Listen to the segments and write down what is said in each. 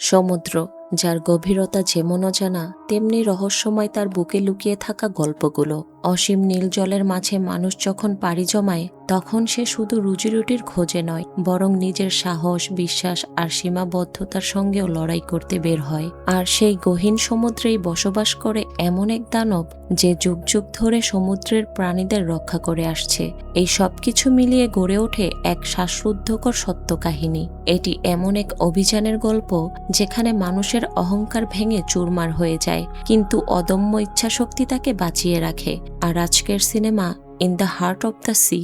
সমুদ্র, যার গভীরতা যেমন অজানা তেমনি রহস্যময় তার বুকে লুকিয়ে থাকা গল্পগুলো। অসীম নীল জলের মাঝে মানুষ যখন পাড়ি জমায় তখন সে শুধু রুজিরুটির খোঁজে নয়, বরং নিজের সাহস, বিশ্বাস আর সীমাবদ্ধতার সঙ্গেও লড়াই করতে বের হয়। আর সেই গহীন সমুদ্রেই বসবাস করে এমন এক দানব যে যুগ যুগ ধরে সমুদ্রের প্রাণীদের রক্ষা করে আসছে। এই সব কিছু মিলিয়ে গড়ে ওঠে এক শ্বাসরুদ্ধকর সত্য কাহিনী। এটি এমন এক অভিযানের গল্প যেখানে মানুষের অহংকার ভেঙে চুরমার হয়ে যায়, কিন্তু অদম্য ইচ্ছাশক্তি তাকে বাঁচিয়ে রাখে। আর আজকের cinema in the heart of the sea.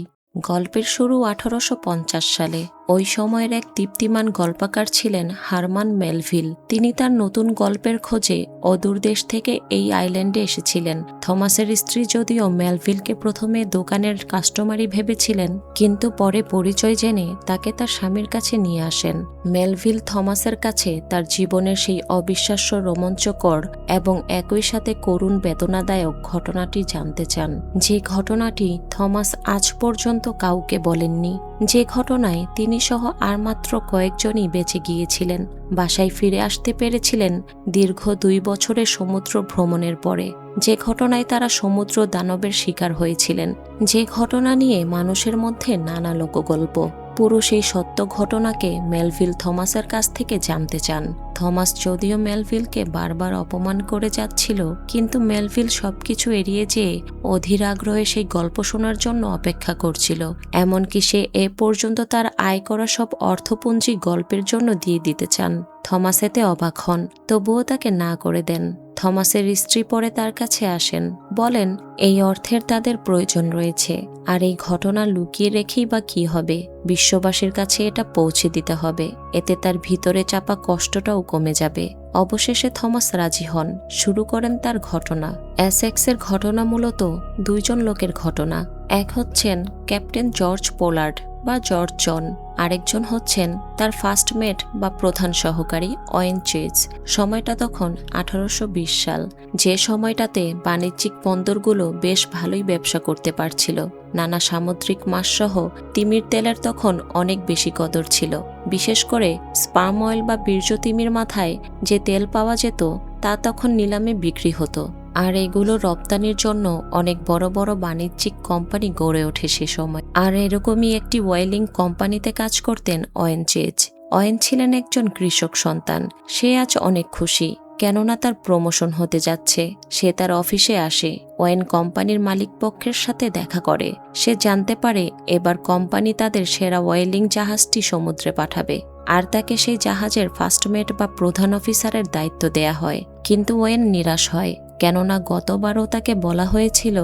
গল্পের শুরু 1850 সালে। ওই সময়ের এক দীপ্তিমান গল্পকার ছিলেন হারমান মেলভিল। তিনি তার নতুন গল্পের খোঁজে অদূর দেশ থেকে এই আইল্যান্ডে এসেছিলেন। থমাসের স্ত্রী যদিও মেলভিলকে প্রথমে দোকানের কাস্টমারই ভেবেছিলেন, কিন্তু পরে পরিচয় জেনে তাকে তার স্বামীর কাছে নিয়ে আসেন। মেলভিল থমাসের কাছে তার জীবনের সেই অবিশ্বাস্য, রোমাঞ্চকর এবং একই সাথে করুণ বেদনাদায়ক ঘটনাটি জানতে চান, যে ঘটনাটি থমাস আজ পর্যন্ত কাউকে বলেননি, যে ঘটনায় তিনি সহ আর মাত্র কয়েকজনই বেঁচে গিয়েছিলেন, বাসায় ফিরে আসতে পেরেছিলেন দীর্ঘ 2 বছরের সমুদ্র ভ্রমণের পরে, যে ঘটনায় তারা সমুদ্র দানবের শিকার হয়েছিলেন, যে ঘটনা নিয়ে মানুষের মধ্যে নানা লোকগল্প। পুরো সেই সত্য ঘটনাকে মেলভিল থমাসের কাছ থেকে জানতে চান। থমাস যদিও মেলভিলকে বারবার অপমান করে যাচ্ছিল, কিন্তু মেলভিল সবকিছু এড়িয়ে যেয়ে অধীর আগ্রহে সেই গল্প শোনার জন্য অপেক্ষা করছিল। এমনকি সে এ পর্যন্ত তার আয় করা সব অর্থপুঞ্জি গল্পের জন্য দিয়ে দিতে চান। থমাস এতে অবাক হন, তবুও তাকে না করে দেন। থমাসের স্ত্রী পরে তার কাছে আসেন, বলেন এই অর্থের তাদের প্রয়োজন রয়েছে, আর এই ঘটনা লুকিয়ে রেখেই বা কি হবে, বিশ্ববাসীর কাছে এটা পৌঁছে দিতে হবে, এতে তার ভিতরে চাপা কষ্টটাও কমে যাবে। অবশেষে থমাস রাজি হন, শুরু করেন তার ঘটনা। এসেক্সের ঘটনা মূলত 2 জন লোকের ঘটনা। এক হচ্ছেন ক্যাপ্টেন জর্জ পোলার্ড বা জর্জ জন, আরেকজন হচ্ছেন তার ফার্স্ট মেট বা প্রধান সহকারী ওয়েন চেজ। সময়টা তখন 1820 সাল, যে সময়টাতে বাণিজ্যিক বন্দরগুলো বেশ ভালোই ব্যবসা করতে পারছিল। নানা সামুদ্রিক মাছসহ তিমির তেলের তখন অনেক বেশি কদর ছিল। বিশেষ করে স্পাম অয়েল বা বীর্য তিমির মাথায় যে তেল পাওয়া যেত তা তখন নিলামে বিক্রি হতো, আর এগুলো রপ্তানির জন্য অনেক বড় বড় বাণিজ্যিক কোম্পানি গড়ে ওঠে সে সময়। আর এরকমই একটি ওয়েলিং কোম্পানিতে কাজ করতেন ওয়েন চেজ। ওয়েন ছিলেন একজন কৃষক সন্তান। সে আজ অনেক খুশি, কেননা তার প্রমোশন হতে যাচ্ছে। সে তার অফিসে আসে, ওয়েন কোম্পানির মালিক পক্ষের সাথে দেখা করে। সে জানতে পারে এবার কোম্পানি তাদের সেরা ওয়েলিং জাহাজটি সমুদ্রে পাঠাবে, আর তাকে সেই জাহাজের ফার্স্ট মেট বা প্রধান অফিসারের দায়িত্ব দেয়া হয়। কিন্তু ওয়েন নিরাশ হয়, কেননা গতবারও তাকে বলা হয়েছিল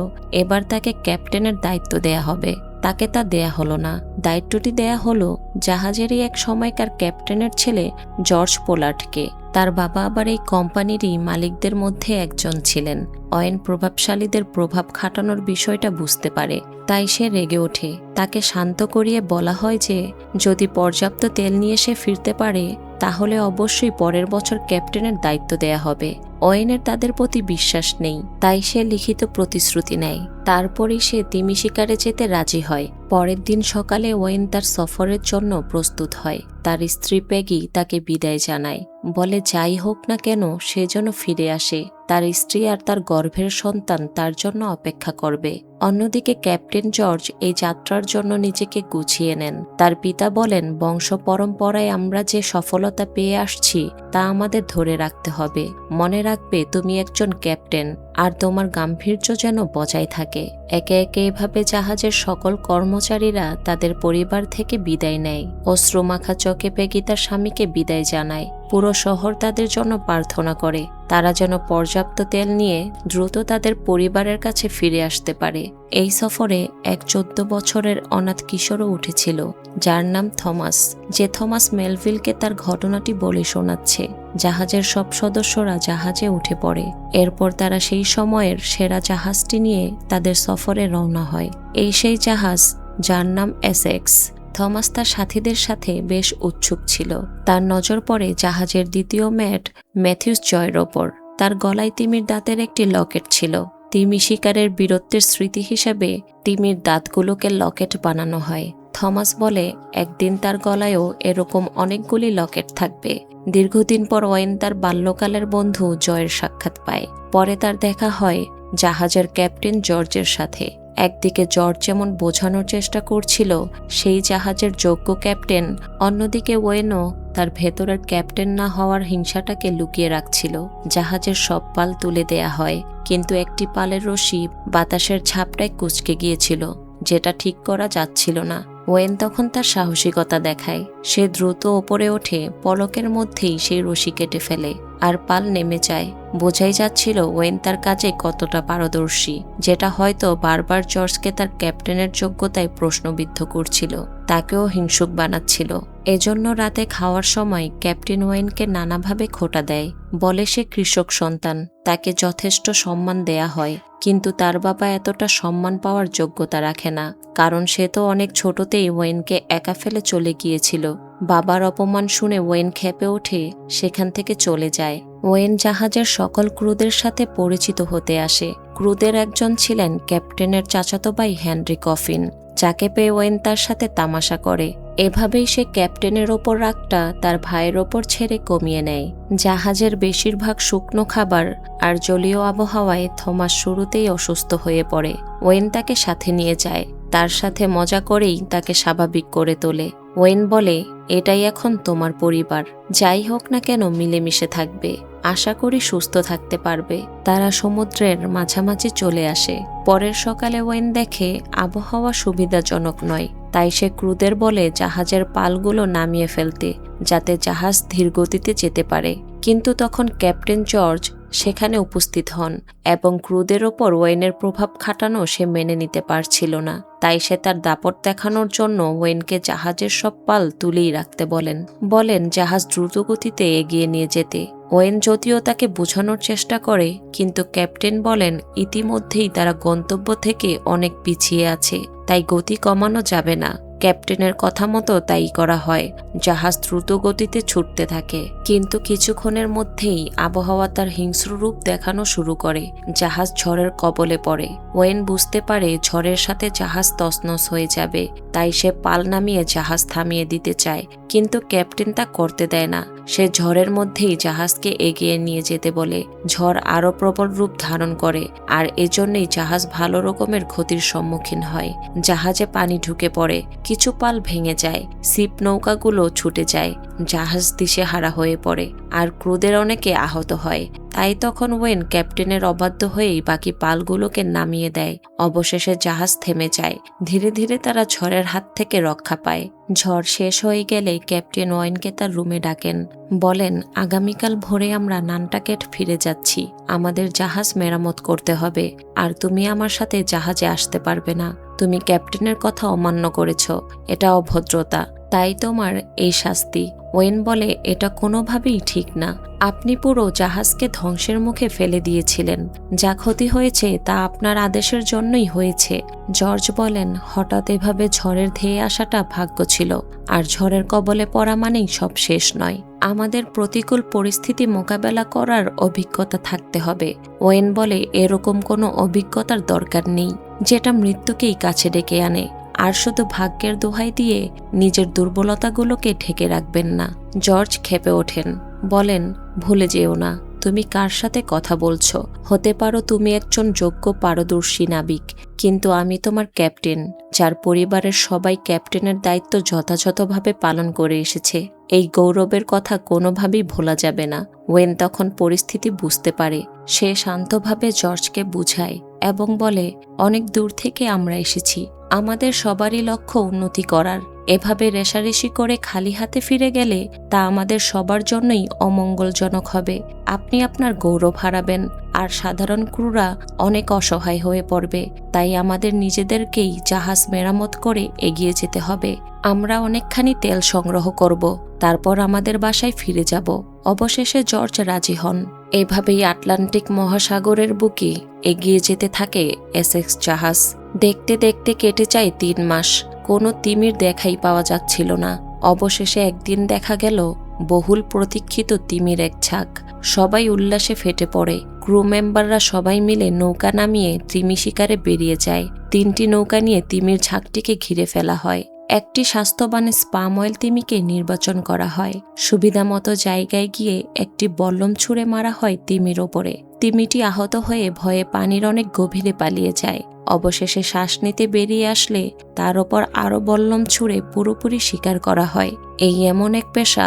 এবার তাকে ক্যাপ্টেনের দায়িত্ব দেয়া হবে। তাকে তা দেয়া হলো না। দায়িত্বটি দেয়া হলো জাহাজেরই এক সময়কার ক্যাপ্টেনের ছেলে জর্জ পোলার্ডকে। তার বাবা আবার এই কোম্পানিরই মালিকদের মধ্যে একজন ছিলেন। ওয়েন প্রভাবশালীদের প্রভাব খাটানোর বিষয়টা বুঝতে পারে, তাই সে রেগে ওঠে। তাকে শান্ত করিয়ে বলা হয় যে যদি পর্যাপ্ত তেল নিয়ে সে ফিরতে পারে তাহলে অবশ্যই পরের বছর ক্যাপ্টেনের দায়িত্ব দেয়া হবে। ওয়েনের তাদের প্রতি বিশ্বাস নেই, তাই সে লিখিত প্রতিশ্রুতি নেয়। তারপরই সে তিমি শিকারে যেতে রাজি হয়। পরের দিন সকালে ওয়েন তার সফরের জন্য প্রস্তুত হয়। তার স্ত্রী পেগি তাকে বিদায় জানায়, বলে যাই হোক না কেন সে যেন ফিরে আসে। তার স্ত্রী আর তার গর্ভের সন্তান তার জন্য অপেক্ষা করবে। অন্যদিকে ক্যাপ্টেন জর্জ এই যাত্রার জন্য নিজেকে গুছিয়ে নেন। তার পিতা বলেন, বংশ পরম্পরায় আমরা যে সফলতা পেয়ে আসছি তা আমাদের ধরে রাখতে হবে। মনে রাখবে তুমি একজন ক্যাপ্টেন, আর তোমার গাম্ভীর্য যেন বজায় থাকে। একে একে এভাবে জাহাজের সকল কর্মচারীরা তাদের পরিবার থেকে বিদায় নেয়। অশ্রুমাখা চোখে পেগি তার স্বামীকে বিদায় জানায়। পুরো শহর তাদের জন্য প্রার্থনা করে তারা যেন পর্যাপ্ত তেল নিয়ে দ্রুত তাদের পরিবারের কাছে ফিরে আসতে পারে। এই সফরে এক 14 বছরের অনাথ কিশোরও উঠেছিল, যার নাম থমাস, যে থমাস মেলভিলকে তার ঘটনাটি বলে শোনাচ্ছে। জাহাজের সব সদস্যরা জাহাজে উঠে পড়ে। এরপর তারা সেই সময়ের সেরা জাহাজটি নিয়ে তাদের সফরে রওনা হয়। এই সেই জাহাজ যার নাম এসেক্স। থমাস তার সাথীদের সাথে বেশ উৎসুক ছিল। তার নজর পড়ে জাহাজের দ্বিতীয় ম্যাট ম্যাথিউস জয়ের ওপর। তার গলায় তিমির দাঁতের একটি লকেট ছিল। তিমি শিকারের বীরত্বের স্মৃতি হিসেবে তিমির দাঁতগুলোকে লকেট বানানো হয়। থমাস বলে একদিন তার গলায়ও এরকম অনেকগুলি লকেট থাকবে, দীর্ঘদিন পর ওয়েন তার বাল্যকালের বন্ধু জয়ের সাক্ষাৎ পায়। পরে তার দেখা হয় জাহাজের ক্যাপ্টেন জর্জের সাথে। একদিকে জর্জ যেমন বোঝানোর চেষ্টা করছিল সেই জাহাজের যোগ্য ক্যাপ্টেন, অন্যদিকে ওয়েনও তার ভেতরের ক্যাপ্টেন না হওয়ার হিংসাটাকে লুকিয়ে রাখছিল। জাহাজের সব পাল তুলে দেয়া হয়, কিন্তু একটি পালের রশি বাতাসের ঝাপটায় কুঁচকে গিয়েছিল, যেটা ঠিক করা যাচ্ছিল না। ওয়েন তখন তার সাহসিকতা দেখায়। সে দ্রুত ওপরে ওঠে, পলকের মধ্যেই সেই রশি কেটে ফেলে আর পাল নেমে যায়। বোঝাই যাচ্ছিল ওয়েন তার কাজে কতটা পারদর্শী, যেটা হয়তো বারবার জর্জকে তার ক্যাপ্টেনের যোগ্যতায় প্রশ্নবিদ্ধ করছিল, তাকেও হিংসুক বানাচ্ছিল। এজন্য রাতে খাওয়ার সময় ক্যাপ্টেন ওয়েনকে নানাভাবে খোঁটা দেয়, বলে সে কৃষক সন্তান, তাকে যথেষ্ট সম্মান দেয়া হয়, কিন্তু তার বাবা এতটা সম্মান পাওয়ার যোগ্যতা রাখে না, কারণ সে তো অনেক ছোটতেই ওয়েনকে একা ফেলে চলে গিয়েছিল। বাবার অপমান শুনে ওয়েন ক্ষেপে ওঠে, সেখান থেকে চলে যায়। ওয়েন জাহাজের সকল ক্রুদের সাথে পরিচিত হতে আসে। ক্রুদের একজন ছিলেন ক্যাপ্টেনের চাচাতো ভাই হেনরি কফিন, যাকে পেয়ে ওয়েন তার সাথে তামাশা করে। এভাবেই সে ক্যাপ্টেনের ওপর রাগটা তার ভাইয়ের ওপর ছেড়ে কমিয়ে নেয়। জাহাজের বেশিরভাগ শুকনো খাবার আর জলীয় আবহাওয়ায় থমাস শুরুতেই অসুস্থ হয়ে পড়ে। ওয়েন তাকে সাথে নিয়ে যায়, তার সাথে মজা করেই তাকে স্বাভাবিক করে তোলে। ওয়েন বলে, এটাই এখন তোমার পরিবার, যাই হোক না কেন মিলেমিশে থাকবে, আশা করি সুস্থ থাকতে পারবে। তারা সমুদ্রের মাঝামাঝি চলে আসে। পরের সকালে ওয়েন দেখে আবহাওয়া সুবিধাজনক নয়, তাই সে ক্রুদের বলে জাহাজের পালগুলো নামিয়ে ফেলতে, যাতে জাহাজ ধীর গতিতে যেতে পারে। কিন্তু তখন ক্যাপ্টেন জর্জ সেখানে উপস্থিত হন এবং ক্রুদের ওপর ওয়েনের প্রভাব খাটানো সে মেনে নিতে পারছিল না। তাই সে তার দাপট দেখানোর জন্য ওয়েনকে জাহাজের সব পাল তুলেই রাখতে বলেন জাহাজ দ্রুত গতিতে এগিয়ে নিয়ে যেতে। ওয়েন যদিও তাকে বোঝানোর চেষ্টা করে, কিন্তু ক্যাপ্টেন বলেন ইতিমধ্যেই তারা গন্তব্য থেকে অনেক পিছিয়ে আছে, তাই গতি কমানো যাবে না। ক্যাপ্টেনের কথা মতো তাই করা হয়। জাহাজ দ্রুত গতিতে ছুটতে থাকে, কিন্তু কিছুক্ষণের মধ্যেই আবহাওয়া তার হিংস্র রূপ দেখানো শুরু করে। জাহাজ ঝড়ের কবলে পড়ে। ওয়েন বুঝতে পারে ঝড়ের সাথে জাহাজ তছনছ হয়ে যাবে, তাই সে পাল নামিয়ে জাহাজ থামিয়ে দিতে চায়, কিন্তু ক্যাপ্টেন তা করতে দেয় না। সে ঝড়ের মধ্যেই জাহাজকে এগিয়ে নিয়ে যেতে বলে। ঝড় আরো প্রবল রূপ ধারণ করে, আর এজন্যই জাহাজ ভালো রকমের ক্ষতির সম্মুখীন হয়। জাহাজে পানি ঢুকে পড়ে, কিছু পাল ভেঙে যায়, ছিপ নৌকাগুলো ছুটে যায়, জাহাজ দিশেহারা হয়ে পড়ে, আর ক্রুদের অনেকে আহত হয়। তাই তখন ওয়েন ক্যাপ্টেনের অবাধ্য হয়েই বাকি পালগুলোকে নামিয়ে দেয়। অবশেষে জাহাজ থেমে যায়। ধীরে ধীরে তারা ঝড়ের হাত থেকে রক্ষা পায়। ঝড় শেষ হয়ে গেলে ক্যাপ্টেন ওয়েনকে তার রুমে ডাকেন, বলেন আগামীকাল ভোরে আমরা নান্টাকেট ফিরে যাচ্ছি, আমাদের জাহাজ মেরামত করতে হবে, আর তুমি আমার সাথে জাহাজে আসতে পারবে না। তুমি ক্যাপ্টেনের কথা অমান্য করেছ, এটা অভদ্রতা, তাই তোমার এই শাস্তি। ওয়েন বলে, এটা কোনোভাবেই ঠিক না, আপনি পুরো জাহাজকে ধ্বংসের মুখে ফেলে দিয়েছিলেন, যা ক্ষতি হয়েছে তা আপনার আদেশের জন্যই হয়েছে। জর্জ বলেন, হঠাৎ এভাবে ঝড়ের ধেয়ে আসাটা ভাগ্য ছিল, আর ঝড়ের কবলে পড়া মানেই সব শেষ নয়। আমাদের প্রতিকূল পরিস্থিতি মোকাবেলা করার অভিজ্ঞতা থাকতে হবে। ওয়েন বলে, এরকম কোনো অভিজ্ঞতার দরকার নেই, যেটা মৃত্যুকেই কাছে ডেকে আনে, আর শুধু ভাগ্যের দোহাই দিয়ে নিজের দুর্বলতাগুলোকে ঢেকে রাখবেন না। জর্জ ক্ষেপে ওঠেন, বলেন, ভুলে যেও না তুমি কার সাথে কথা বলছো। হতে পারো তুমি একজন যোগ্য পারদর্শী নাবিক, কিন্তু আমি তোমার ক্যাপ্টেন, যার পরিবারের সবাই ক্যাপ্টেনের দায়িত্ব যথাযথভাবে পালন করে এসেছে। এই গৌরবের কথা কোনোভাবেই ভোলা যাবে না। ওয়েন তখন পরিস্থিতি বুঝতে পারে। সে শান্তভাবে জর্জকে বুঝায় এবং বলে, অনেক দূর থেকে আমরা এসেছি, আমাদের সবারই লক্ষ্য উন্নতি করার। এভাবে রেষারেষি করে খালি হাতে ফিরে গেলে তা আমাদের সবার জন্যই অমঙ্গলজনক হবে। আপনি আপনার গৌরব হারাবেন, আর সাধারণ ক্রুরা অনেক অসহায় হয়ে পড়বে। তাই আমাদের নিজেদেরকেই জাহাজ মেরামত করে এগিয়ে যেতে হবে। আমরা অনেকখানি তেল সংগ্রহ করব, তারপর আমাদের বাসায় ফিরে যাব। অবশেষে জর্জ রাজি হন। এভাবেই আটলান্টিক মহাসাগরের বুকে এগিয়ে যেতে থাকে এসেক্স জাহাজ। দেখতে দেখতে কেটে যায় 3 মাস। কোনো তিমির দেখাই পাওয়া যাচ্ছিল না। অবশেষে একদিন দেখা গেল বহুল প্রতীক্ষিত তিমির এক ঝাঁক। সবাই উল্লাসে ফেটে পড়ে। ক্রু মেম্বাররা সবাই মিলে নৌকা নামিয়ে তিমি শিকারে বেরিয়ে যায়। 3টি নৌকা নিয়ে তিমির ঝাঁকটিকে ঘিরে ফেলা হয়। একটি স্বাস্থ্যবান স্পাম অয়েল তিমিকে নির্বাচন করা হয়। সুবিধামতো জায়গায় গিয়ে একটি বল্লম ছুঁড়ে মারা হয় তিমির ওপরে। তিমিটি আহত হয়ে ভয়ে পানির অনেক গভীরে পালিয়ে যায়। অবশেষে শ্বাস নিতে বেরিয়ে আসলে তার ওপর আরও বল্লম ছুঁড়ে পুরোপুরি শিকার করা হয়। এই এমন এক পেশা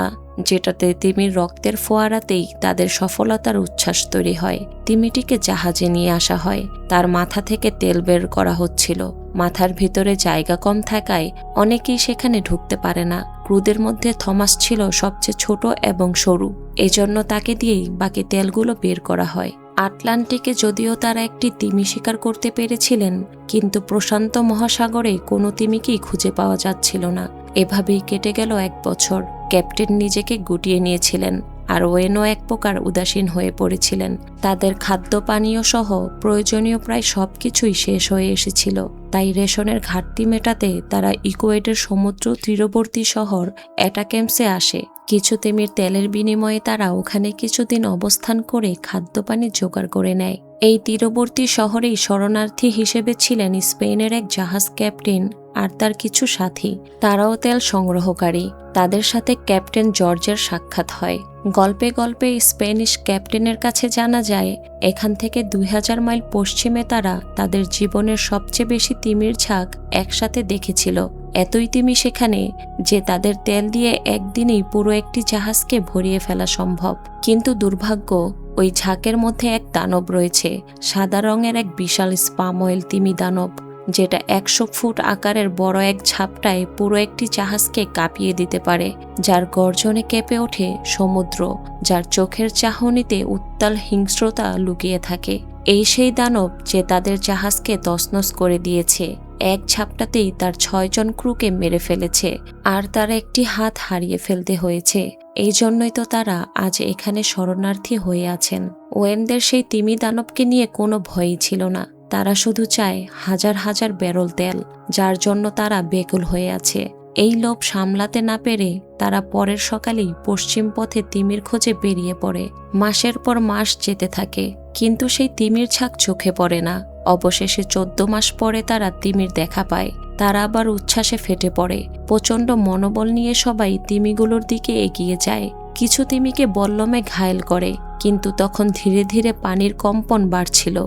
যেটাতে তিমির রক্তের ফোয়ারাতেই তাদের সফলতার উচ্ছ্বাস তৈরি হয়। তিমিটিকে জাহাজে নিয়ে আসা হয়। তার মাথা থেকে তেল বের করা হচ্ছিল। মাথার ভিতরে জায়গা কম থাকায় অনেকেই সেখানে ঢুকতে পারে না। ক্রুদের মধ্যে থমাস ছিল সবচেয়ে ছোট এবং সরু, এজন্য তাকে দিয়েই বাকি তেলগুলো বের করা হয়। আটলান্টিকে যদিও তারা একটি তিমি শিকার করতে পেরেছিলেন, কিন্তু প্রশান্ত মহাসাগরে কোনো তিমিকেই খুঁজে পাওয়া যাচ্ছিল না। এভাবেই কেটে গেল 1 বছর। ক্যাপ্টেন নিজেকে গুটিয়ে নিয়েছিলেন, আর ওয়েনও এক প্রকার উদাসীন হয়ে পড়েছিলেন। তাদের খাদ্য পানীয় সহ প্রয়োজনীয় প্রায় সবকিছুই শেষ হয়ে এসেছিল। তাই রেশনের ঘাটতি মেটাতে তারা ইকুয়েডের সমুদ্র তীরবর্তী শহর অ্যাটাকেমসে আসে। কিছু তিমির তেলের বিনিময়ে তারা ওখানে কিছুদিন অবস্থান করে খাদ্যপানি জোগাড় করে নেয়। এই তীরবর্তী শহরেই শরণার্থী হিসেবে ছিলেন স্পেনের এক জাহাজ ক্যাপ্টেন আর তার কিছু সাথী। তারাও তেল সংগ্রহকারী। তাদের সাথে ক্যাপ্টেন জর্জের সাক্ষাৎ হয়। গল্পে গল্পে স্প্যানিশ ক্যাপ্টেনের কাছে জানা যায়, এখান থেকে 2000 মাইল পশ্চিমে তারা তাদের জীবনের সবচেয়ে বেশি তিমির ঝাঁক একসাথে দেখেছিল। এতই তিমি সেখানে যে তাদের তেল দিয়ে একদিনেই পুরো একটি জাহাজকে ভরিয়ে ফেলা সম্ভব। কিন্তু দুর্ভাগ্য, ওই ঝাঁকের মধ্যে এক দানব রয়েছে, সাদা রঙের এক বিশাল স্পাম অয়েল তিমি দানব, যেটা 100 ফুট আকারের বড় এক ঝাপটায় পুরো একটি জাহাজকে কাঁপিয়ে দিতে পারে, যার গর্জনে কেঁপে ওঠে সমুদ্র, যার চোখের চাহনিতে উত্তাল হিংস্রতা লুকিয়ে থাকে। এই সেই দানব যে তাদের জাহাজকে তছনছ করে দিয়েছে। এক ঝাপটাতেই তার 6 জন ক্রুকে মেরে ফেলেছে, আর তার একটি হাত হারিয়ে ফেলতে হয়েছে। এই জন্যই তো তারা আজ এখানে শরণার্থী হয়ে আছেন। ওয়েনদের সেই তিমি দানবকে নিয়ে কোনো ভয়ই ছিল না। তারা শুধু চায় হাজার হাজার ব্যারল তেল, যার জন্য তারা বেকুল হয়ে আছে। এই লোভ সামলাতে না পেরে তারা পরের সকালেই পশ্চিম পথে তিমির খোঁজে বেরিয়ে পড়ে। মাসের পর মাস যেতে থাকে, কিন্তু সেই তিমির ছাক চোখে পড়ে না। অবশেষে 14 মাস পরে তারা তিমির দেখা পায়। তারা আবার উচ্ছ্বাসে ফেটে পড়ে। প্রচণ্ড মনোবল নিয়ে সবাই তিমিগুলোর দিকে এগিয়ে যায়। কিছু তিমিকে বল্লমে ঘায়েল করে, কিন্তু তখন ধীরে ধীরে পানির কম্পন বাড়ছিল।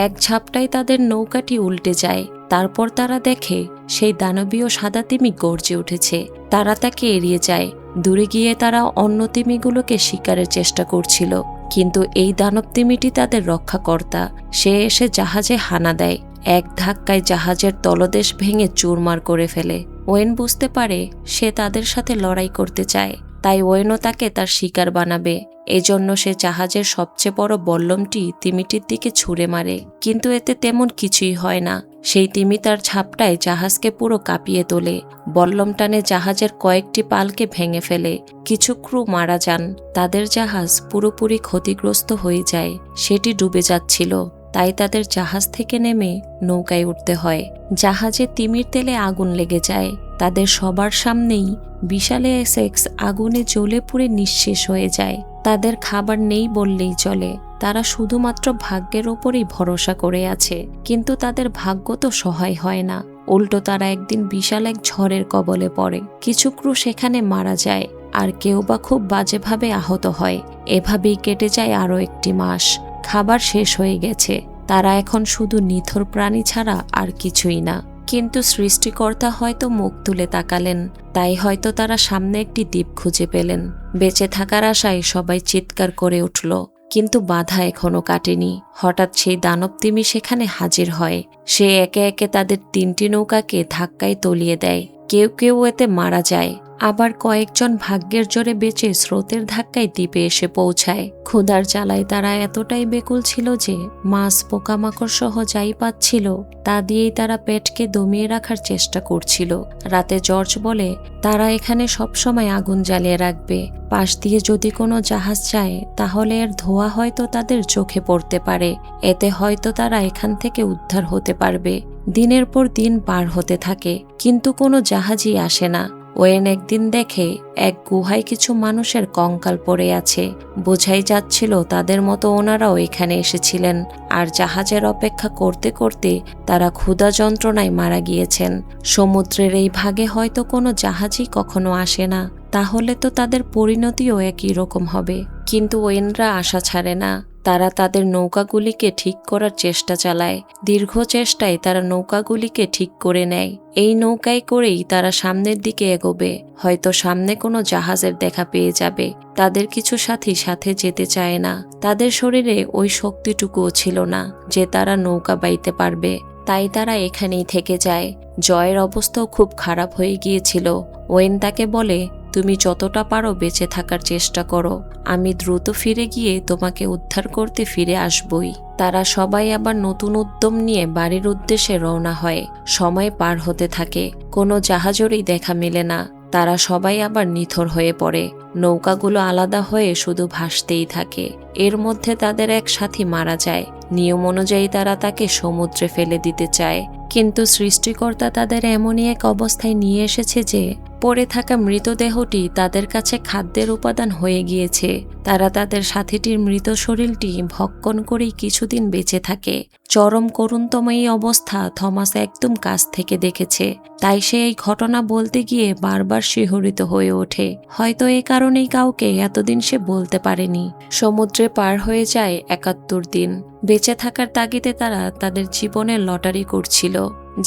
এক ঝাপটায় তাদের নৌকাটি উল্টে যায়। তারপর তারা দেখে সেই দানবীয় সাদা তিমি গর্জে উঠেছে। তারা তাকে এড়িয়ে যায়। দূরে গিয়ে তারা অন্য তিমিগুলোকে শিকারের চেষ্টা করছিল, কিন্তু এই দানব তিমিটি তাদের রক্ষাকর্তা। সে এসে জাহাজে হানা দেয়। এক ধাক্কায় জাহাজের তলদেশ ভেঙে চুরমার করে ফেলে। ওয়েন বুঝতে পারে সে তাদের সাথে লড়াই করতে চায়, তাই ওয়েনও তাকে তার শিকার বানাবে। এজন্য সে জাহাজের সবচেয়ে বড় বল্লমটি তিমিটির দিকে ছুঁড়ে মারে, কিন্তু এতে তেমন কিছুই হয় না। সেই তিমি তার ঝাপটায় জাহাজকে পুরো কাঁপিয়ে তোলে। বল্লম টানে জাহাজের কয়েকটি পালকে ভেঙে ফেলে। কিছু ক্রু মারা যান। তাদের জাহাজ পুরোপুরি ক্ষতিগ্রস্ত হয়ে যায়। সেটি ডুবে যাচ্ছিল, তাই তাদের জাহাজ থেকে নেমে নৌকায় উঠতে হয়। জাহাজে তিমির তেলে আগুন লেগে যায়। তাদের সবার সামনেই বিশাল এসেক্স আগুনে জ্বলে পুড়ে নিঃশেষ হয়ে যায়। তাদের খাবার নেই বললেই চলে। তারা শুধুমাত্র ভাগ্যের ওপরই ভরসা করে আছে, কিন্তু তাদের ভাগ্য তো সহায় হয় না। উল্টো তারা একদিন বিশাল এক ঝড়ের কবলে পড়ে। কিছু ক্রু সেখানে মারা যায়, আর কেউ বা খুব বাজেভাবে আহত হয়। এভাবেই কেটে যায় আরও একটি মাস। খাবার শেষ হয়ে গেছে। তারা এখন শুধু নিথর প্রাণী ছাড়া আর কিছুই না। কিন্তু সৃষ্টিকর্তা হয়তো মুখ তুলে তাকালেন, তাই হয়তো তারা সামনে একটি দ্বীপ খুঁজে পেলেন। বেঁচে থাকার আশায় সবাই চিৎকার করে উঠল, কিন্তু বাধা এখনো কাটেনি। হঠাৎ সেই দানব তিমি সেখানে হাজির হয়। সে একে একে তাদের 3টি নৌকাকে ধাক্কায় তলিয়ে দেয়। কেউ কেউ এতে মারা যায়, আবার কয়েকজন ভাগ্যের জোরে বেঁচে স্রোতের ধাক্কায় দ্বীপে এসে পৌঁছায়। ক্ষুধার জ্বালায় তারা এতটাই বেকুল ছিল যে মাছ, পোকামাকড় সহ যাই পাচ্ছিল তা দিয়েই তারা পেটকে দমিয়ে রাখার চেষ্টা করছিল। রাতে জর্জ বলে তারা এখানে সবসময় আগুন জ্বালিয়ে রাখবে। পাশ দিয়ে যদি কোনো জাহাজ যায় তাহলে এর ধোঁয়া হয়তো তাদের চোখে পড়তে পারে। এতে হয়তো তারা এখান থেকে উদ্ধার হতে পারবে। দিনের পর দিন পার হতে থাকে, কিন্তু কোনো জাহাজই আসে না। ওয়েন একদিন দেখে এক গুহায় কিছু মানুষের কঙ্কাল পড়ে আছে। বোঝাই যাচ্ছিল তাদের মতো ওনারাও এখানে এসেছিলেন, আর জাহাজের অপেক্ষা করতে করতে তারা ক্ষুধা যন্ত্রণায় মারা গিয়েছেন। সমুদ্রের এই ভাগে হয়তো কোনো জাহাজই কখনো আসে না, তাহলে তো তাদের পরিণতিও একই রকম হবে। কিন্তু ওয়েনরা আশা ছাড়ে না। তারা তাদের নৌকাগুলিকে ঠিক করার চেষ্টা চালায়। দীর্ঘ চেষ্টায় তারা নৌকাগুলিকে ঠিক করে নেয়। এই নৌকায় করেই তারা সামনের দিকে এগোবে। হয়তো সামনে কোনো জাহাজের দেখা পেয়ে যাবে। তাদের কিছু সাথী সাথে যেতে চায় না। তাদের শরীরে ওই শক্তিটুকুও ছিল না যে তারা নৌকা বাইতে পারবে। তাই তারা এখানেই থেকে যায়। জয়ের অবস্থাও খুব খারাপ হয়ে গিয়েছিল। ওয়েন তাকে বলে, তুমি যতটা পারো বেঁচে থাকার চেষ্টা করো, আমি দ্রুত ফিরে গিয়ে তোমাকে উদ্ধার করতে ফিরে আসবই। তারা সবাই আবার নতুন উদ্যম নিয়ে বাড়ির উদ্দেশ্যে রওনা হয়। সময় পার হতে থাকে, কোনো জাহাজেরই দেখা মেলে না। তারা সবাই আবার নিথর হয়ে পড়ে। নৌকাগুলো আলাদা হয়ে শুধু ভাসতেই থাকে। এর মধ্যে তাদের এক সাথী মারা যায়। নিয়ম অনুযায়ী তারা তাকে সমুদ্রে ফেলে দিতে চায়, কিন্তু সৃষ্টিকর্তা তাদের এমনই এক অবস্থায় নিয়ে এসেছে যে পড়ে থাকা মৃতদেহটি তাদের কাছে খাদ্যের উপাদান হয়ে গিয়েছে। তারা তাদের সাথীটির মৃত শরীরটি ভক্ষণ করেই কিছুদিন বেঁচে থাকে। চরম করুণতম এই অবস্থা থমাস একদম কাছ থেকে দেখেছে, তাই সে এই ঘটনা বলতে গিয়ে বারবার শিহরিত হয়ে ওঠে। হয়তো এই কারণেই কাউকে এতদিন সে বলতে পারেনি। সমুদ্রে পার হয়ে যায় ৭১ দিন। বেঁচে থাকার তাগিদে তারা তাদের জীবনের লটারি করছিল।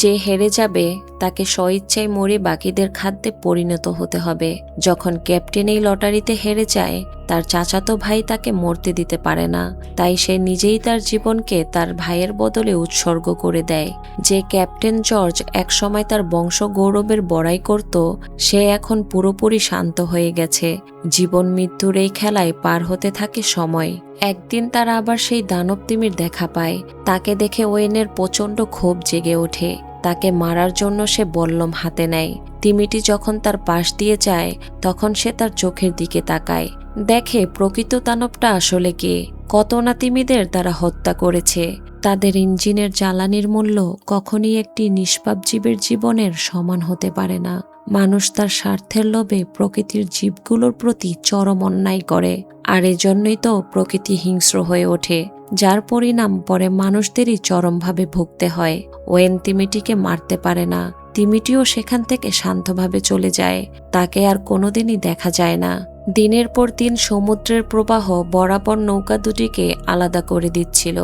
যে হেরে যাবে তাকে স্বইচ্ছায় মরে বাকিদের খাদ্যে পরিণত হতে হবে। যখন ক্যাপ্টেন এই লটারিতে হেরে যায়, তার চাচাতো ভাই তাকে মরতে দিতে পারে না, তাই সে নিজেই তার জীবনকে তার ভাইয়ের বদলে উৎসর্গ করে দেয়। যে ক্যাপ্টেন জর্জ একসময় তার বংশ গৌরবের বড়াই করত, সে এখন পুরোপুরি শান্ত হয়ে গেছে। জীবন মৃত্যুর এই খেলায় পার হতে থাকে সময়। একদিন তারা আবার সেই দানব তিমির দেখা পায়। তাকে দেখে ওয়েনের প্রচণ্ড ক্ষোভ জেগে ওঠে। তাকে মারার জন্য সে বল্লম হাতে নেয়। তিমিটি যখন তার পাশ দিয়ে যায়, তখন সে তার চোখের দিকে তাকায়। দেখে প্রকৃত দানবটা আসলে কে। কত না তিমিদের তারা হত্যা করেছে। তাদের ইঞ্জিনের জ্বালানির মূল্য কখনই একটি নিষ্পাপ জীবের জীবনের সমান হতে পারে না। মানুষ তার স্বার্থের লোভে প্রকৃতির জীবগুলোর প্রতি চরম অন্যায় করে, আর এজন্যই তো প্রকৃতি হিংস্র হয়ে ওঠে, যার পরিণাম পরে মানুষদেরই চরমভাবে ভুগতে হয়। ওয়েন তিমিটিকে মারতে পারে না। তিমিটিও সেখান থেকে শান্তভাবে চলে যায়। তাকে আর কোনোদিনই দেখা যায় না। দিনের পর দিন সমুদ্রের প্রবাহ বরাবর নৌকা দুটিকে আলাদা করে দিচ্ছিল।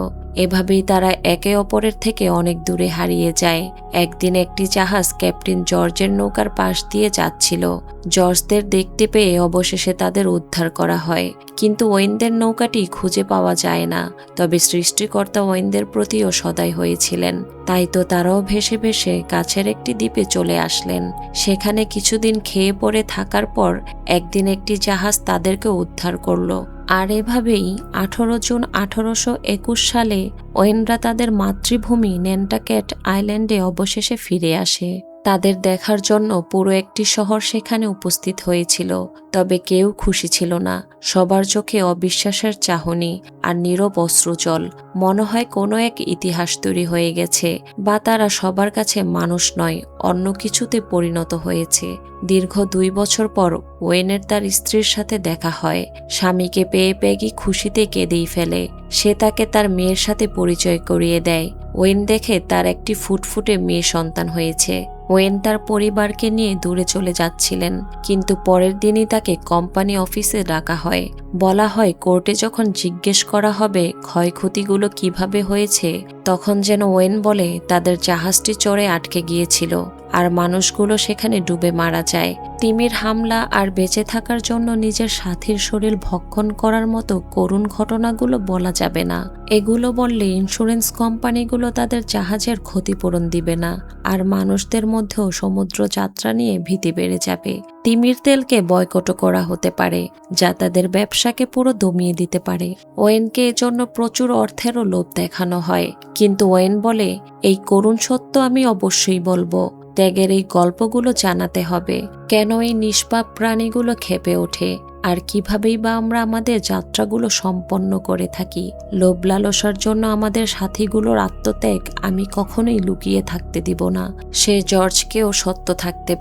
এভাবেই তারা একে অপরের থেকে অনেক দূরে হারিয়ে যায়। একদিন একটি জাহাজ ক্যাপ্টেন জর্জের নৌকার পাশ দিয়ে যাচ্ছিল। জর্জদের দেখতে পেয়ে অবশেষে তাদের উদ্ধার করা হয়, কিন্তু ওয়েনদের নৌকাটি খুঁজে পাওয়া যায় না। তবে সৃষ্টিকর্তা ওয়েনদের প্রতিও সদয় হয়েছিলেন, তাই তো তারাও ভেসে ভেসে কাছের একটি দ্বীপে চলে আসলেন। সেখানে কিছুদিন খেয়ে পড়ে থাকার পর একদিন একটি জাহাজ তাদেরকে উদ্ধার করলো। আর এভাবেই 18 জুন 1821 সালে ওয়েনরা তাদের মাতৃভূমি ন্যান্টাকেট আইল্যান্ডে অবশেষে ফিরে আসে। তাদের দেখার জন্য পুরো একটি শহর সেখানে উপস্থিত হয়েছিল, তবে কেউ খুশি ছিল না। সবার চোখে অবিশ্বাসের চাহনি আর নীরব অশ্রুজল। মনে হয় কোনো এক ইতিহাস তৈরি হয়ে গেছে, বা তারা সবার কাছে মানুষ নয়, অন্য কিছুতে পরিণত হয়েছে। দীর্ঘ 2 বছর পর ওয়েনের তার স্ত্রীর সাথে দেখা হয়। স্বামীকে পেয়ে প্যাগি খুশিতে কেঁদেই ফেলে। সে তাকে তার মেয়ের সাথে পরিচয় করিয়ে দেয়। ওয়েন দেখে তার একটি ফুটফুটে মেয়ে সন্তান হয়েছে। ওয়েন তার পরিবারকে নিয়ে দূরে চলে যাচ্ছিলেন, কিন্তু পরের দিনই তাকে কোম্পানি অফিসে ডাকা হয়। বলা হয় কোর্টে যখন জিজ্ঞেস করা হবে ক্ষয়ক্ষতিগুলো কিভাবে হয়েছে, তখন যেন ওয়েন বলে তাদের জাহাজটি চরে আটকে গিয়েছিল আর মানুষগুলো সেখানে ডুবে মারা যায়। তিমির হামলা আর বেঁচে থাকার জন্য নিজের সাথীর শরীর ভক্ষণ করার মতো করুণ ঘটনাগুলো বলা যাবে না। এগুলো বললে ইন্স্যুরেন্স কোম্পানিগুলো তাদের জাহাজের ক্ষতিপূরণ দিবে না, আর মানুষদের মধ্যেও সমুদ্র যাত্রা নিয়ে ভীতি বেড়ে যাবে। তিমির তেলকে বয়কটও করা হতে পারে, যা তাদের ব্যবসাকে পুরো দমিয়ে দিতে পারে। ওয়েনকে এজন্য প্রচুর অর্থেরও লোভ দেখানো হয়, কিন্তু ওয়েন বলে, এই করুণ সত্য আমি অবশ্যই বলবো। ত্যাগের এই গল্পগুলো জানাতে হবে। কেন এই নিষ্পাপ প্রাণীগুলো ক্ষেপে ওঠে, আর কিভাবেই বা আমরা আমাদের যাত্রাগুলো সম্পন্ন করে থাকি। লোভ লালসার জন্য আমাদের সাথীগুলোর আত্মত্যাগ আমি কখনোই লুকিয়ে থাকতে দিব না। সে জর্জকেও সত্য থাকতে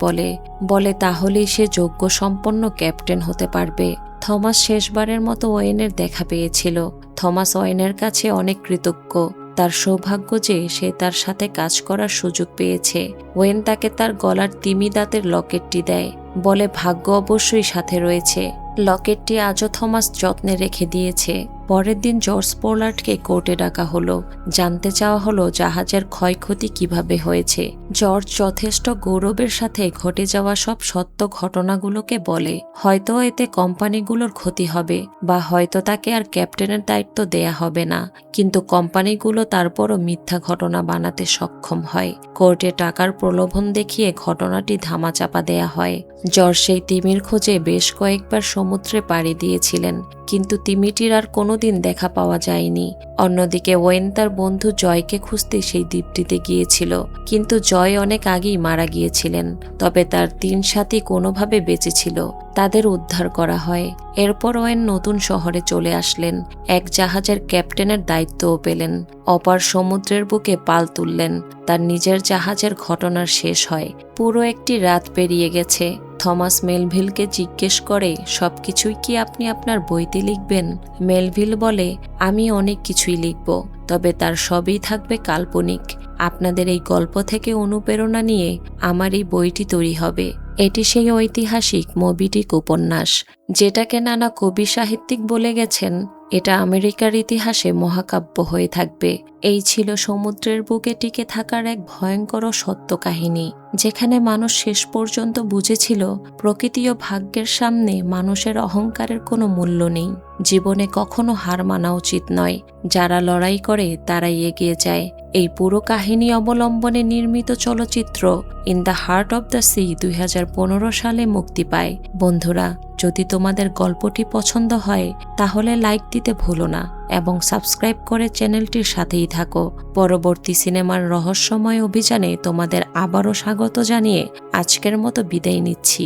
বলে তাহলেই সে যোগ্য সম্পন্ন ক্যাপ্টেন হতে পারবে। থমাস শেষবারের মতো ওয়েনের দেখা পেয়েছিল। থমাস ওয়েনের কাছে অনেক কৃতজ্ঞ। তার সৌভাগ্য যে সে তার সাথে কাজ করার সুযোগ পেয়েছে। ওয়েন তাকে তার গলার তিমি দাঁতের লকেটটি দেয়, বলে ভাগ্য অবশ্যই সাথে রয়েছে। লকেটটি আজও থমাস যত্নে রেখে দিয়েছে। পরের দিন জর্জ পোলার্ডকে কোর্টে ডাকা হলো। জানতে চাওয়া হলো জাহাজের ক্ষয়ক্ষতি কিভাবে হয়েছে। জর্জ যথেষ্ট গৌরবের সাথে ঘটে যাওয়া সব সত্য ঘটনাগুলোকে বলে। হয়তো এতে কোম্পানিগুলোর ক্ষতি হবে, বা হয়তো তাকে আর ক্যাপ্টেনের দায়িত্ব দেয়া হবে না, কিন্তু কোম্পানিগুলো তারপরও মিথ্যা ঘটনা বানাতে সক্ষম হয়। কোর্টে টাকার প্রলোভন দেখিয়ে ঘটনাটি ধামাচাপা দেয়া হয়। জর্জ সেই তিমির খোঁজে বেশ কয়েকবার সমুদ্রে পাড়ি দিয়েছিলেন, কিন্তু তিমিটির আর কোনোদিন দেখা পাওয়া যায়নি। অন্যদিকে ওয়েন তার বন্ধু জয়কে খুঁজতে সেই দ্বীপটিতে গিয়েছিল, কিন্তু জয় অনেক আগেই মারা গিয়েছিলেন। তবে তার 3 সাথী কোনোভাবে বেঁচে ছিল। তাদের উদ্ধার করা হয়। এরপর ওয়েন নতুন শহরে চলে আসলেন। এক জাহাজের ক্যাপ্টেনের দায়িত্বও পেলেন। অপার সমুদ্রের বুকে পাল তুললেন। তার নিজের জাহাজের ঘটনার শেষ হয়। পুরো একটি রাত পেরিয়ে গেছে। থমাস মেলভিলকে জিজ্ঞেস করে, সবকিছুই কি আপনি আপনার বইতে লিখবেন? মেলভিল বলে, আমি অনেক কিছুই লিখব, তবে তার সবই থাকবে কাল্পনিক। আপনাদের এই গল্প থেকে অনুপ্রেরণা নিয়ে আমার এই বইটি তৈরি হবে। এটি সেই ঐতিহাসিক মবি ডিক উপন্যাস, যেটাকে নানা কবি সাহিত্যিক বলে গেছেন এটা আমেরিকার ইতিহাসে মহাকাব্য হয়ে থাকবে। এই ছিল সমুদ্রের বুকে টিকে থাকার এক ভয়ঙ্কর ও সত্য কাহিনী, যেখানে মানুষ শেষ পর্যন্ত বুঝেছিল প্রকৃতি ও ভাগ্যের সামনে মানুষের অহংকারের কোনো মূল্য নেই। জীবনে কখনো হার মানা উচিত নয়। যারা লড়াই করে তারাই এগিয়ে যায়। এই পুরো কাহিনী অবলম্বনে নির্মিত চলচ্চিত্র in the heart of the sea 2015 সালে মুক্তি পায়। বন্ধুরা, যদি তোমাদের গল্পটি পছন্দ হয় তাহলে লাইক দিতে ভুলো না এবং সাবস্ক্রাইব করে চ্যানেলটির সাথেই থাকো। পরবর্তী সিনেমার রহস্যময় অভিযানে তোমাদের আবারও স্বাগত জানিয়ে আজকের মতো বিদায় নিচ্ছি।